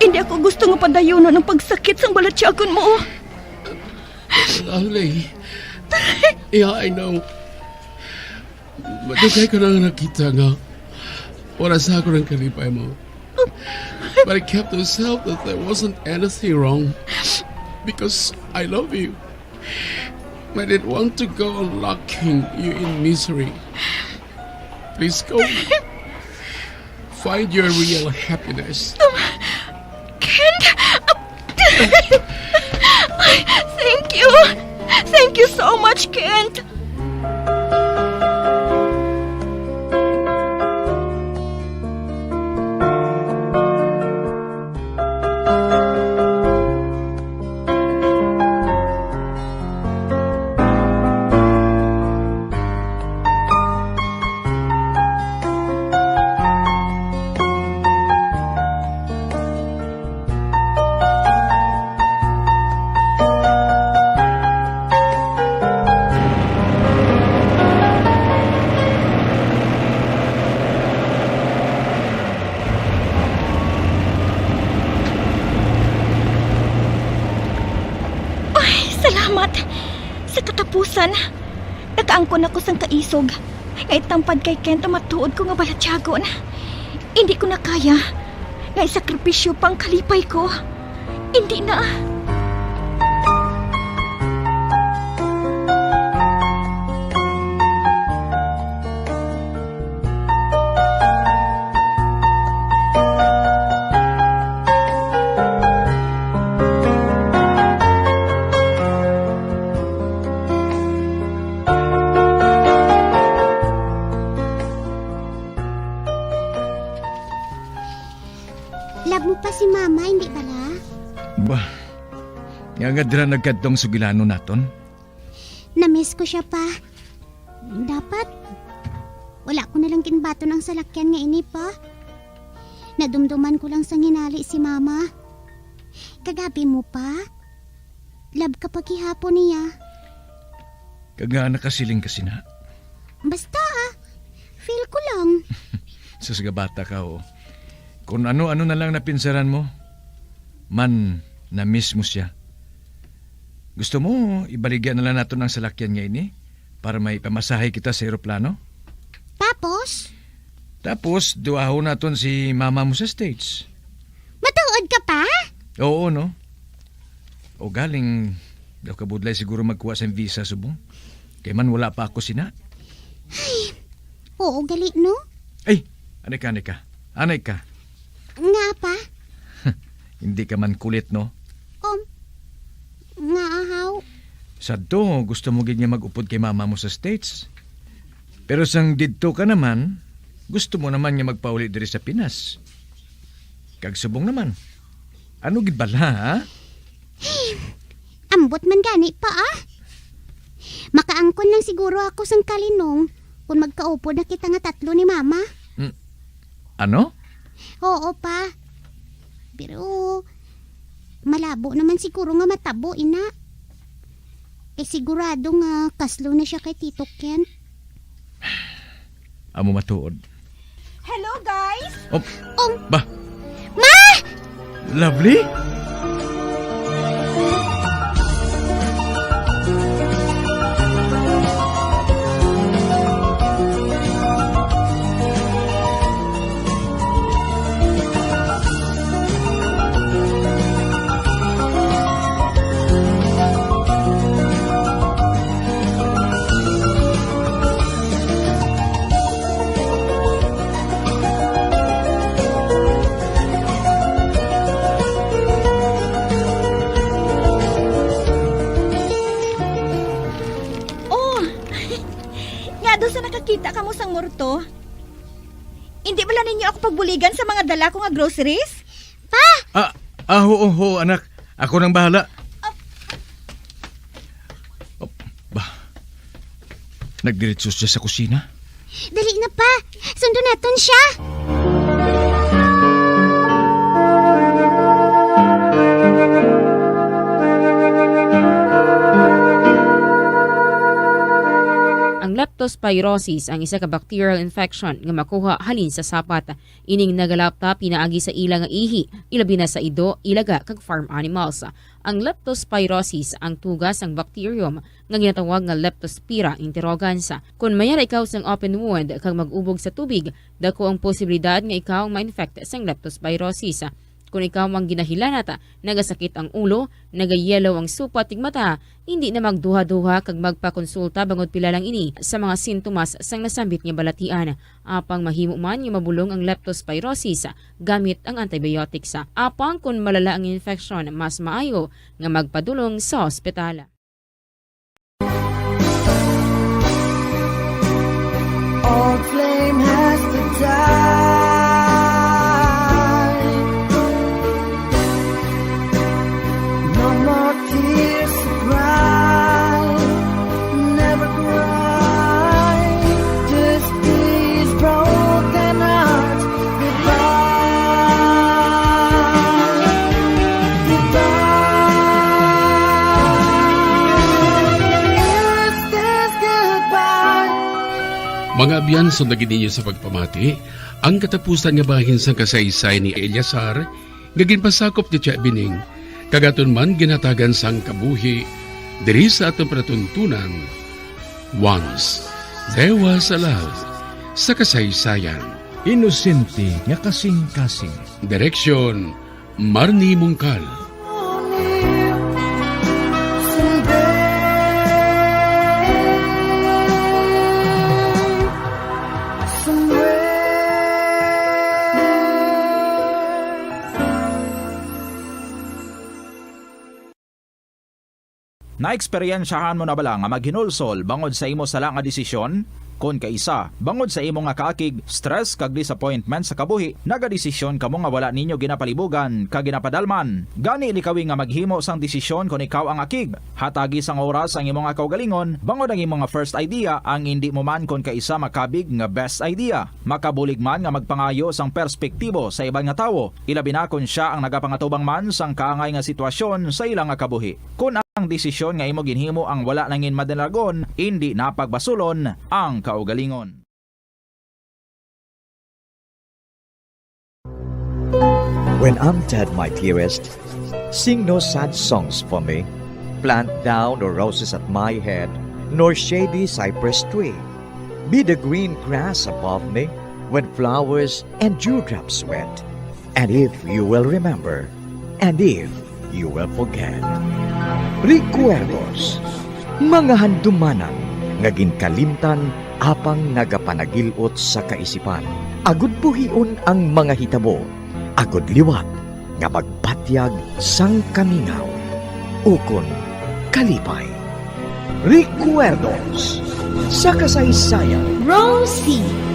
Hindi ako gusto nga padayonon ng pagsakit sang balatsyagon mo. Lovely. Yeah, I know. Matugay ko na nakita nga. Wala sa ako ng kalipay mo. But I kept to myself that there wasn't anything wrong. Because I love you. I didn't want to go on locking you in misery. Please go. Find your real happiness. Kent! Thank you! Thank you so much, Kent! Nakaangkon ako sang kaisog. Nga itampad kay Kent ang matuod ko nga balatyagon. Hindi ko na kaya nga isakripisyo pang kalipay ko. Hindi na. Love mo pa si Mama, hindi bala? Bah, nga dira nagkadtong sugilano naton. Na-miss ko siya pa. Dapat, wala ko nalang kinbato ng salakyan nga ini pa. Nadumduman ko lang sa nginali si Mama. Kagabi mo pa? Love ka pa gihapon niya. Kaga nakasiling kasi na. Basta feel ko lang. Sa sagabata ka o. Kung ano-ano na lang napinsaran mo, man, na-miss mo siya. Gusto mo, ibaligyan na lang nato ng salakyan niya ini para may pamasahe kita sa eroplano? Tapos? Tapos, duaho naton si mama mo sa States. Matuod ka pa? Oo, no? O galing, daw kabudlay siguro magkuha sa visa subong. Kaya man wala pa ako sina. Ay, oo, gali, no? Ay, anay ka. Nga pa? Hindi ka man kulit, no? Nga ahaw. Sadto, gusto mo gid nga mag-upod kay mama mo sa States. Pero sang didto ka naman, gusto mo naman nga magpauli diri sa Pinas. Kag subong naman. Ano gid bala, ha? Hey, ambot man gani pa, Makaangkon lang siguro ako sang kalinong kung magkaupod na kita nga tatlo ni Mama. Ano? Oo pa. Pero malabo naman siguro nga matabo, ina. Sigurado nga kaslo na siya kay Tito Ken. Amo matuod. Hello, guys! Ba? Ma! Lovely? Nakakita ka mo sang morto? Hindi bala ninyo ako pagbuligan sa mga dala ko nga groceries? Pa! Oo, anak. Ako nang bahala. Ba? Nagdiretso siya sa kusina? Dali na pa. Sundo naton siya. Ang leptospirosis ang isa ka bacterial infection nga makuha halin sa sapat. Ining nagalapta pinaagi sa ila nga ihi, ilabi na sa ido, ilaga kag farm animals. Ang leptospirosis ang tugas ng bacterium nga ginatawag nga Leptospira interrogans. Kung mayara ikaw sang open wound kag mag-ubog sa tubig, dako ang posibilidad nga ikaw ma-infect sang leptospirosis. Kung ikaw ang ginahilanata, nagasakit ang ulo, nagayelo ang supa tig mata, hindi na magduha-duha kag magpakonsulta bangod pila lang ini sa mga sintomas sang nasambit nga balatian. Apang mahimo man nga mabulong ang leptospirosis gamit ang antibiotics. Apang kung malala ang infection, mas maayo nga magpadulong sa ospital. Old flame has to die. Mga abyan, sundagin ninyo sa pagpamati, ang katapusan nga bahin sa kasaysay ni Eliasar, nga ginpasakop ni Tia Bining, kagaton man ginatagan sang kabuhi, diri sa atong panatuntunan. Once, there was a love sa kasaysayan. Inosente nga kasing-kasing. Direksyon, Marnie Mungkal. Naeksperyensyahan mo na bala nga maghinulsol bangod sa imo sala nga desisyon? Kon kaisa, bangod sa imo nga kaakig, stress kag disappointment sa kabuhi, nagadesisyon kamo nga wala ninyo ginapalibugan kag ginapadalman. Gani likawi nga maghimo sang desisyon kon ikaw ang akig. Hatagi sang oras ang imo nga kaugalingon, bangod ang imo nga first idea ang hindi mo man kon kaisa makabig nga best idea. Makabulig man nga magpangayo sang perspektibo sa ibang nga tawo, ilabi na kon siya ang nagapangatubang man sang kaangay nga sitwasyon sa ilang nga kabuhi. Kun ang desisyon nga imo ginhimo ang wala nangin madalagon, hindi napagbasulon ang kaugalingon. When I'm dead, my dearest, sing no sad songs for me. Plant down no roses at my head, nor shady cypress tree. Be the green grass above me, when flowers and dewdrops wet. And if you will remember, and if you will forget. Recuerdos, mga handumanan, nga ginkalimtan apang nagapanagilot sa kaisipan. Agud buhion ang mga hitabo, agud liwat, nga magpatyag sang kamingaw. Ukon, kalipay. Recuerdos, sa kasaysayan. Rosie!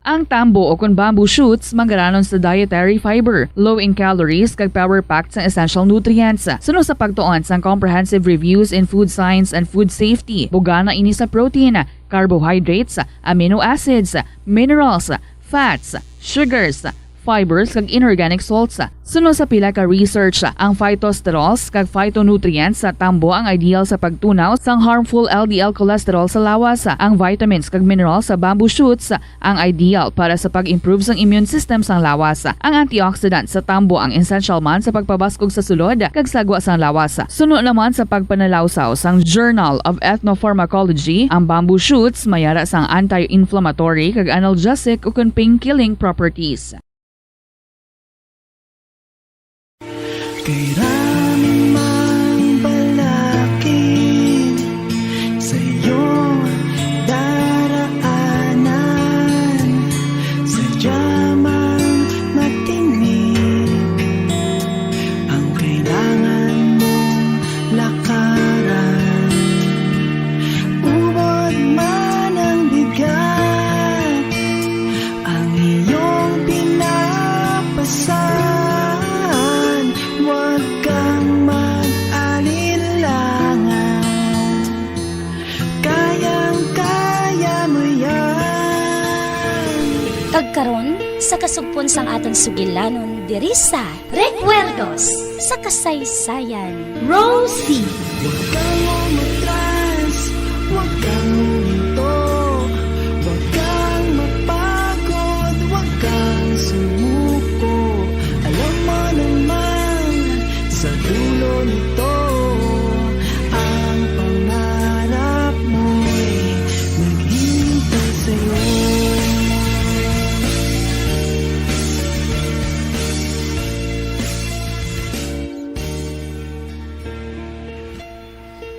Ang tambo o kun bamboo shoots manggaranon sa dietary fiber, low in calories kag power-packed sa essential nutrients. Suno sa pagtuon sang comprehensive reviews in food science and food safety, bugana ini sa protein, carbohydrates, amino acids, minerals, fats, sugars, fibers kag inorganic salts. Suno sa pila ka research, ang phytosterols kag phytonutrients sa tambo ang ideal sa pagtunaw sang harmful LDL cholesterol sa lawas. Ang vitamins kag minerals sa bamboo shoots ang ideal para sa pag-improve sang immune system sang lawas. Ang antioxidant sa tambo ang essential man sa pagpabaskog sa sulod kag sagwa sang lawas. Suno naman sa pagpanalawsaw sang Journal of Ethnopharmacology, ang bamboo shoots mayara sang anti-inflammatory kag analgesic ug pain-killing properties. Kay ramang balakid sa iyong daraanan, sadyamang matinig ang kailangan mong lakaran. Ubod man ang bigat, ang iyong pinapasan. Huwag kang mag-alilangan, kayang-kaya mo yan. Kagkaron sa kasugpon sang aton sugilanon diri sa Recuerdos sa kasaysayan. Rosie! Huwag kang umatras, huwag kang huminto, huwag kang mapagod, huwag kang sumuko. Alam mo naman sa dulo nito, ang pangarap mo'y naghihintay sa'yo.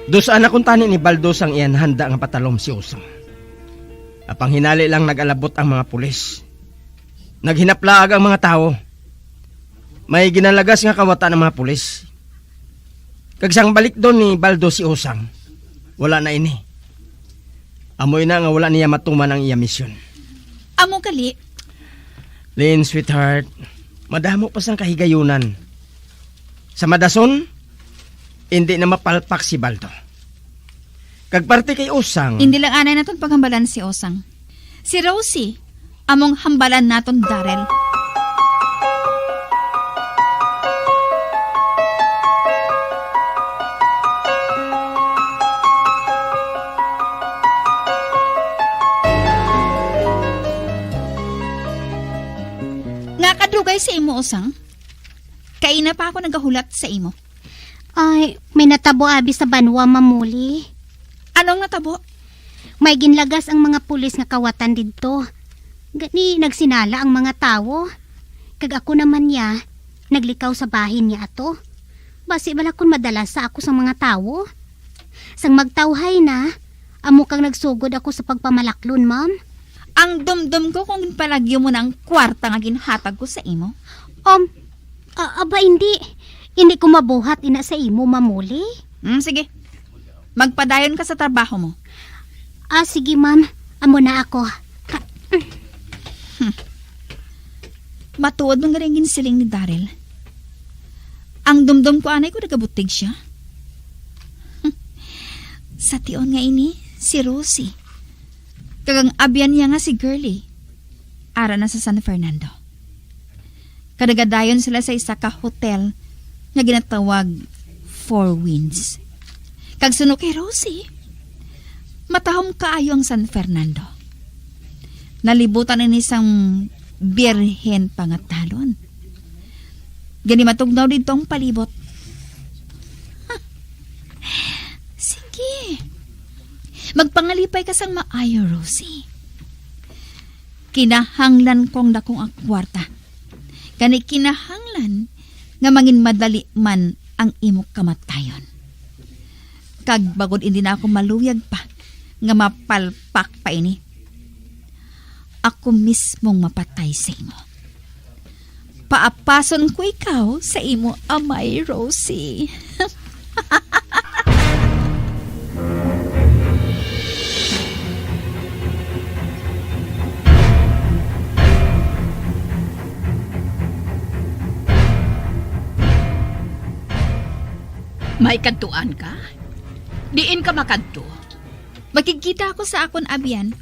Dos anak kong tani ni Baldos ang iyan handa nga patalom si Usang. Apang hinali lang nag-alabot ang mga pulis. Naghinaplaag ang mga tao. May ginalagas nga kawata ng mga pulis. Kagsang balik doon ni Baldo si Usang, wala na ini. Amoy na nga wala niya matuman ang iya misyon. Amo gali? Lynn, sweetheart, madamo pa sang kahigayunan. Sa madason, hindi na mapalpak si Baldo. Kagparte kay Usang, Hindi lang anay naton paghambalan si Osang. Si Rosie, among hambalan naton Darrell. Nga kadugay sa imo, Osang. Kaina pa ako nagahulat sa imo. Ay, may natabo abi sa banwa mamuli. Anong natabo? May ginlagas ang mga pulis nga kawatan didto. Gani nagsinala ang mga tawo. Kag ako naman niya, naglikaw sa bahin niya ato. Basi bala kun madalas sa ako sa mga tawo. Sang magtawhay na, amo kang nagsugod ako sa pagpamalaklon, ma'am. Ang dumdum ko kung palagyo mo ng kwarta nga ginhatag ko sa imo. Aba hindi. Hindi ko mabuhat ina sa imo, mamuli. Sige. Magpadayon ka sa trabaho mo. Sige, ma'am. Amo na ako. Matuod ng rin ginsiling ni Daryl. Ang dumdum ko anay ko nagabutig siya. Sa tion nga ini, si Rosie. Kagang abyan niya nga si Girlie. Ara na sa San Fernando. Kadagadayon sila sa isa ka hotel nga ginatawag Four Winds. Kag suno kay Rosie, matahom kaayo ang San Fernando. Nalibutan ni isang birhen pangatalon. Gani matugnaw dito ang palibot. Sige. Magpangalipay ka sang maayo, Rosie. Kinahanglan kong dakong ang kwarta. Kani kinahanglan nga mangin madali man ang imong kamatayon. Kag bagod hindi na ako maluyag pa nga mapalpak pa ini. Ako mismong mapatay sa imo. Paapason ko ikaw sa imo amay, Rosie. May kantuan ka? Diin ka makanto. Makikita ako sa akon abyan.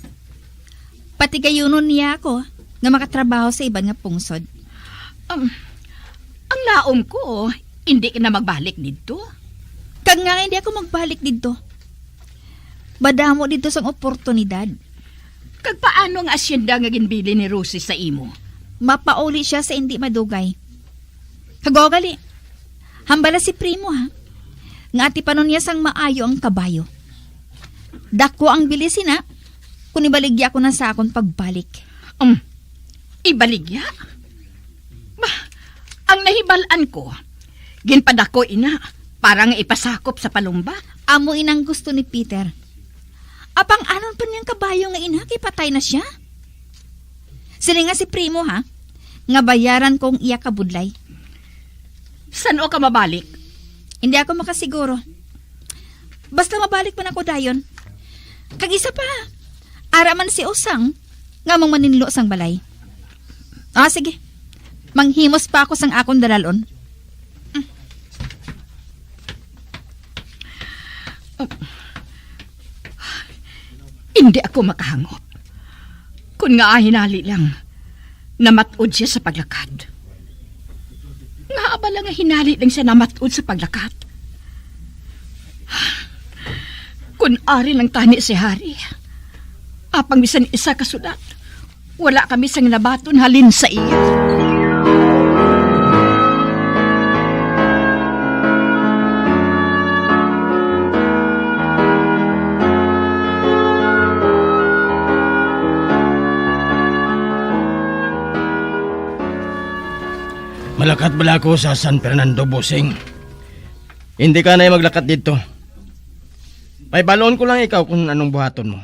Pati gayunon niya ako nga makatrabaho sa iban nga pungsod. Ang laom ko, hindi ka na magbalik dito. Kag nga hindi ako magbalik dito. Badamo dito sa oportunidad. Kag paano ang asyenda nga ginbili ni Rosie sa imo? Mapauli siya sa hindi madugay. Kagogali, hambala si Primo ha. Nga ati panon niya sang maayo ang kabayo. Dako ang bilisin na kung ibaligya ko na sa akong pagbalik. Ibaligya? Bah, ang nahibalaan ko, ginpadako ina, parang ipasakop sa palumba. Amo inang gusto ni Peter. Apang anon pa niyang kabayo nga ina, kay patay na siya. Sila nga si Primo ha, nga bayaran kong iya kabudlay. San o ka mabalik? Hindi ako makasiguro. Basta mabalik man ako dayon. Kag isa pa, araman si Usang nga mong maninlo sang balay. Sige. Manghimos pa ako sang akong dalalon. Hindi ako makahangop. Kung nga hinali lang, namatod siya sa paglakad. Nga abala nga hinali lang siya namatod sa paglakad. Kung ari lang tani si Hari, apang bisan isa kasulat, wala kami sang nabaton halin sa iya. Malakat bala ko sa San Fernando, bossing. Hindi ka na maglakat dito. May balon ko lang ikaw kung anong buhaton mo.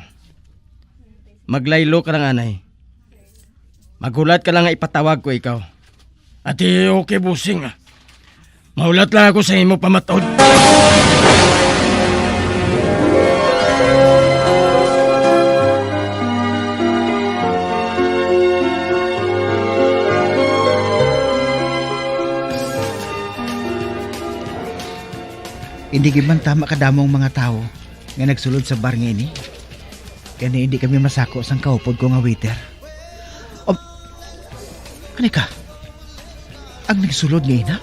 Maglaylo ka lang, anay. Magulat ka lang nga ipatawag ko ikaw. Ati, okay, bossing. Maulat lang ako sa imo pamatod. Hindi giman tama kadamong mga tao nga nagsulod sa bar nga ini. Kaya hindi kami masako sang kaupod ko nga waiter. Ano ka? Ang nagsulod ni Ina?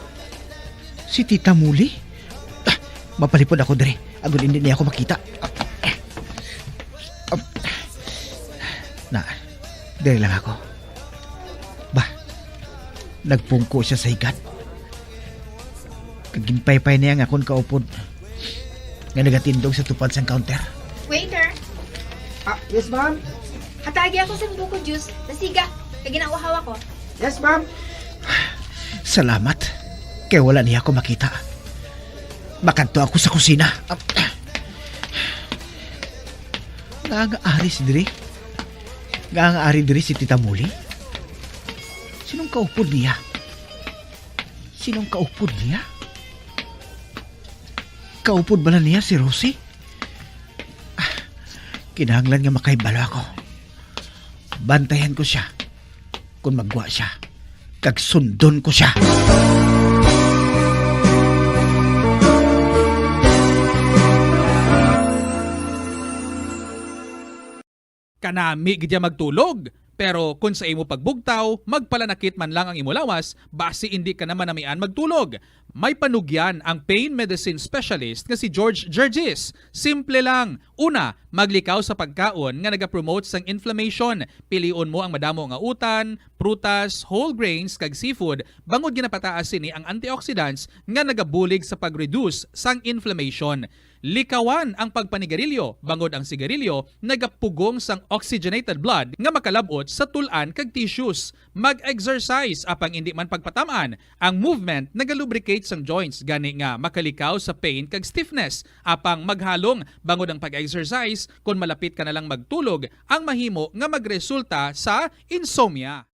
Si Tita Muli? Mapalipod ako dere. Agad hindi niya ako makita. Dere lang ako. Nagpungko siya sa higat. Kaginpay-pay niya nga akong kaupod nga nagatindog sa tupad sang counter. Waiter! Yes, ma'am. Hatagi ako sa buko juice. Nasiga. Kaya ginauhaw ako. Yes, ma'am. Salamat. Kaya wala niya ako makita. Makanto ako sa kusina. Nga-ari si Diri. Nga-ari Diri si Tita Muli. Sinong kaupod niya? Sinong kaupod niya? Kaupod ba na niya si Rosie? Kinahanglan nga makaibalo ako. Bantayan ko siya. Kung magwa siya, kagsundon ko siya. Kanami gidya magtulog. Pero kung sa imo pagbugtaw, magpalanakit man lang ang imo lawas, basi hindi ka naman namian magtulog. May panugyan ang pain medicine specialist nga si George Gergis. Simple lang. Una, maglikaw sa pagkaon nga nagapromote sang inflammation. Piliun mo ang madamo nga utan, prutas, whole grains kag seafood. Bangod ginapataas sini ang antioxidants nga nagabulig sa pag-reduce sang inflammation. Likawan ang pagpanigarilyo, bangod ang sigarilyo, nagapugong sang oxygenated blood nga makalabot sa tulan kag tissues. Mag-exercise apang hindi man pagpatamaan. Ang movement nagalubricate sang joints gani nga makalikaw sa pain kag stiffness. Apang maghalong bangod ang pag-exercise kung malapit ka na lang magtulog, ang mahimo nga magresulta sa insomnia.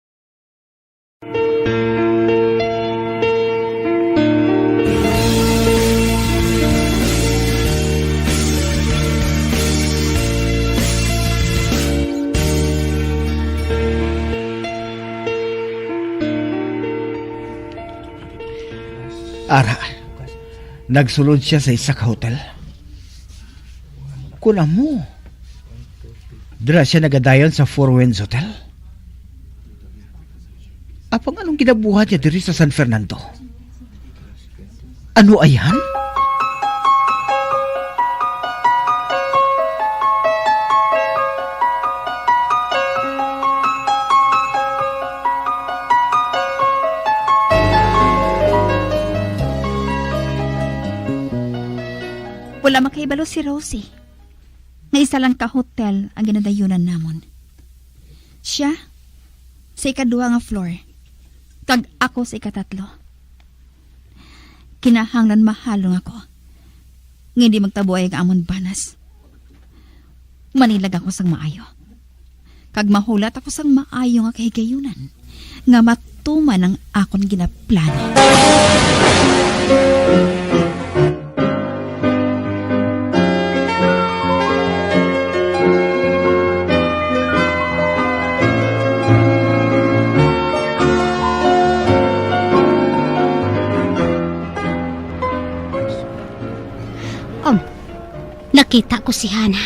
Ara, nagsulod siya sa isa ka hotel. Kuna mo, dira siya nagadayon sa Four Winds Hotel. Apang anong ginabuhat niya diri sa San Fernando? Ano ayan? Wala makaibalo si Rosie. Nga isa lang ka hotel ang ginadayunan namon. Siya, sa ikaduha nga floor. Kag ako sa ikatatlo. Kinahanglan mahalong ako. Nga hindi magtabuay ang amon banas. Manilag ako sang maayo. Kag mahulat ako sang maayo nga kahigayunan. Nga matuman ang akon ginaplano. Nakita ko si Hana.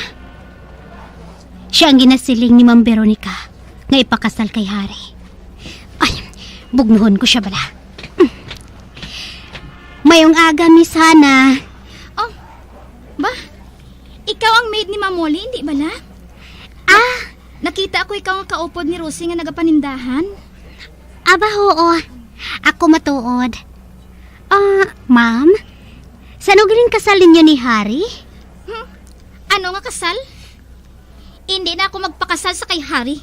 Siya ang ginasiling ni Ma'am Veronica nga ipakasal kay Hari. Ay, bugnuhon ko siya bala. Mayong aga, Miss Hana. Oh, ba? Ikaw ang maid ni Mamoli, hindi bala? Ah, nakita ko ikaw ang kaupod ni Rosie nga nagapanindahan. Aba, oo. Ako matuod. Ma'am? Saan galing kasal ninyo ni Hari? Ano nga kasal? Hindi na ako magpakasal sa kay Hari.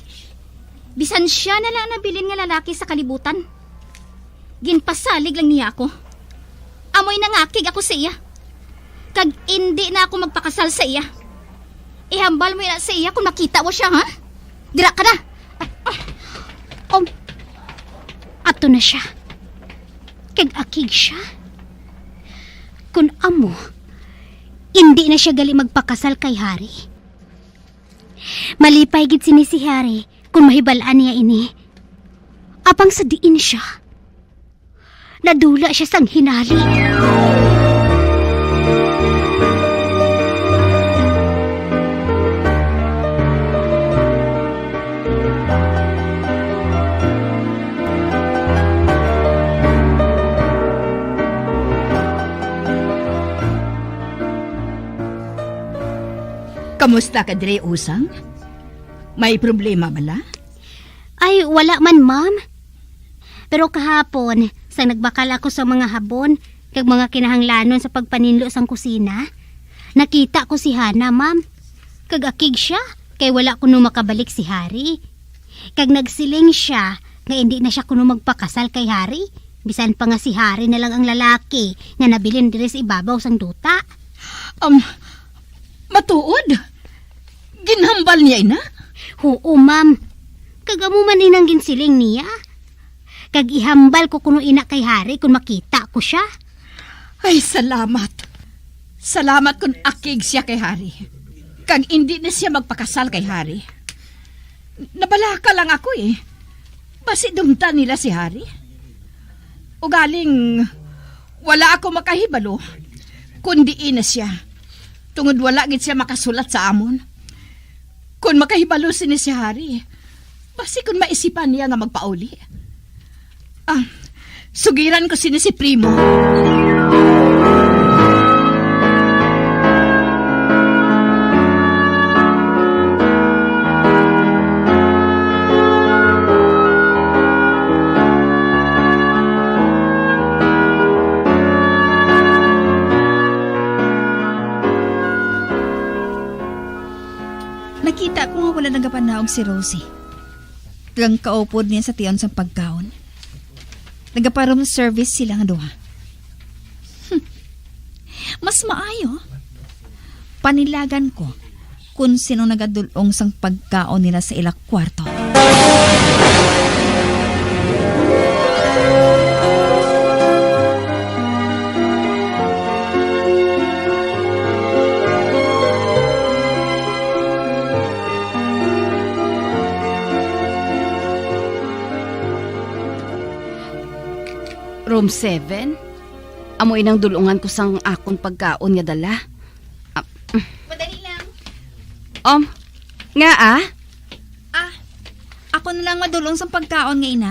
Bisan siya na lang nabilin nga lalaki sa kalibutan. Ginpasalig lang niya ako. Amoy nangakig ako sa iya. Kag hindi na ako magpakasal sa iya. Ihambal mo na sa iya kung makita mo siya, ha? Dira ka na! Ato na siya. Kag akig siya. Kung amo, hindi na siya gali magpakasal kay Hari. Malipay gid sini si Hari kung mahibalaan niya ini. Apang sa diin siya. Nadula siya sang hinali. Kamusta ka dire, Usang? May problema bala? Ay, wala man, ma'am. Pero kahapon, sang nagbakal ako sa mga habon, kag mga kinahanglanon sa pagpaninlo sang kusina, nakita ko si Hana, ma'am. Kag akig siya, Kay wala kuno makabalik si Hari. Kag nagsiling siya nga hindi na siya kuno magpakasal kay Hari. Bisan pa nga si Hari na lang ang lalaki nga nabilin diri sa ibabaw sang duta. Matuod? Ginhambal niya ina? Oo, ma'am. Kagamo man inang ginsiling niya. Kag ihambal ko kuno ina kay Hari kung makita ko siya. Ay, salamat. Salamat kung akig siya kay Hari. Kag hindi na siya magpakasal kay Hari. Nabalaka lang ako eh. Basi dumta nila si Hari. O galing, wala ako makahibalo, kundi ina siya. Tungod wala gid siya makasulat sa amon. Kung makahibalo sini si Hari, basi kung maisipan niya nga magpauli. Sugiran ko sini si Primo. Nakita ko nga wala nagapanaog si Rosie. Tagang kaupod niya sa tiyon sa pagkaon. Nagaparom service sila nga duha. Mas maayo. Panilagan ko kung sino nagadulong sang pagkaon nila sa ilak kwarto. Room 7? Amoy nang dulungan ko sang akong pagkaon nga dala. Madali lang. Nga Ako na lang madulong sa pagkaon nga ina.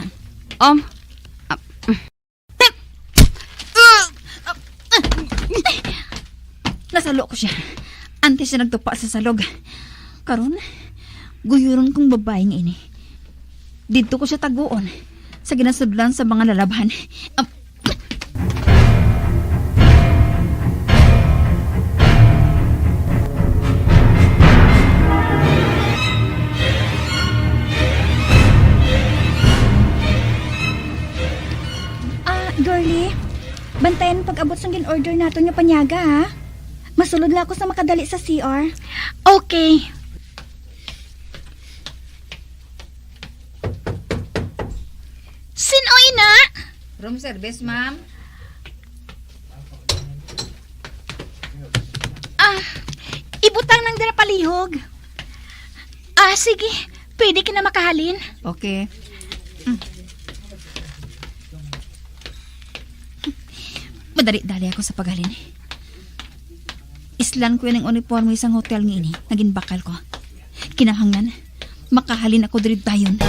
Nasalo ko siya. Antes siya nagtupa sa salog. Karon, guyuron kong babae nga ini. Dito ko siya taguon sa ginasudlan sa mga lalaban. Girlie, bantayan pag-abot sa gin-order nato nga panyaga, ha? Masulod na ako sa makadali sa CR. Okay. Sino ina? Room service, ma'am. Ibutang ng dala palihog. Sige. Pwede ka na makahalin. Okay. Madali-dali ako sa paghalin. Islan ko yung uniforme isang hotel nga ini. Naging bakal ko. Kinahanglan, makahalin ako diri dayon.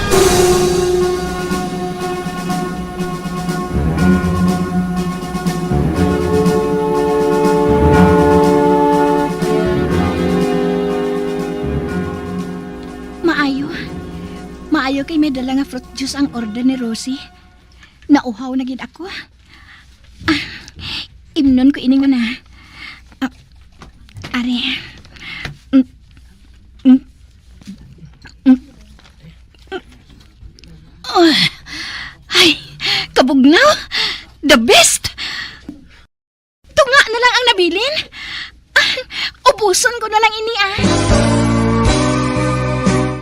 Maayo kay may dala nga fruit juice ang order ni Rosie. Nauhaw na gid ako. Imnon ko ining na. Are. Ay, kabugnaw. The best. Tunga na lang ang nabilin. Ubuson ko na lang ini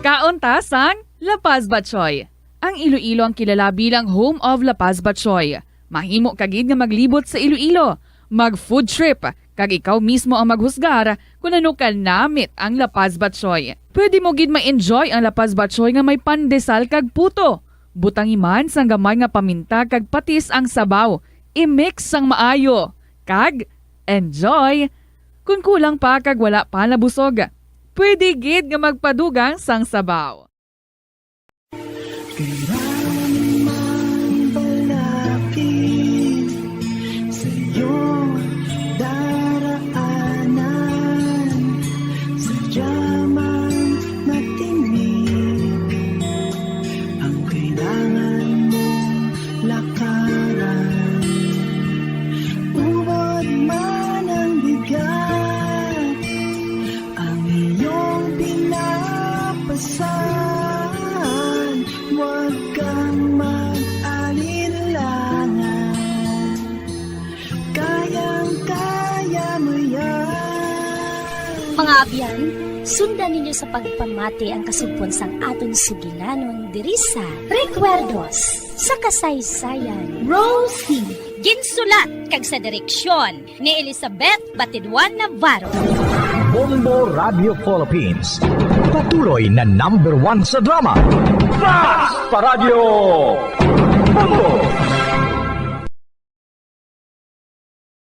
Kauntasang La Paz Batchoy. Ang Iloilo ang kilala bilang home of La Paz Batchoy. Mahimo kagid nga maglibot sa Iloilo, mag-food trip, kag ikaw mismo ang maghusgar kung ano ka namit ang La Paz Batchoy. Pwede mo gid ma-enjoy ang La Paz Batchoy nga may pandesal kag puto. Butangi man sang gamay nga paminta kag patis ang sabaw. I-mix sang maayo. Kag enjoy. Kung kulang pa kag wala pa nabusog, pwede gid nga magpadugang sang sabaw. Mga abyan, sundan ninyo sa pagpamati ang kasugpon sang aton sugilanon diri sa Recuerdos sa kasaysayan. Rosie, ginsulat kag sa direksyon ni Elizabeth Batidwan Navarro. Bombo Radio Philippines. Patuloy na #1 sa drama. Fast Paradyo! Bombo!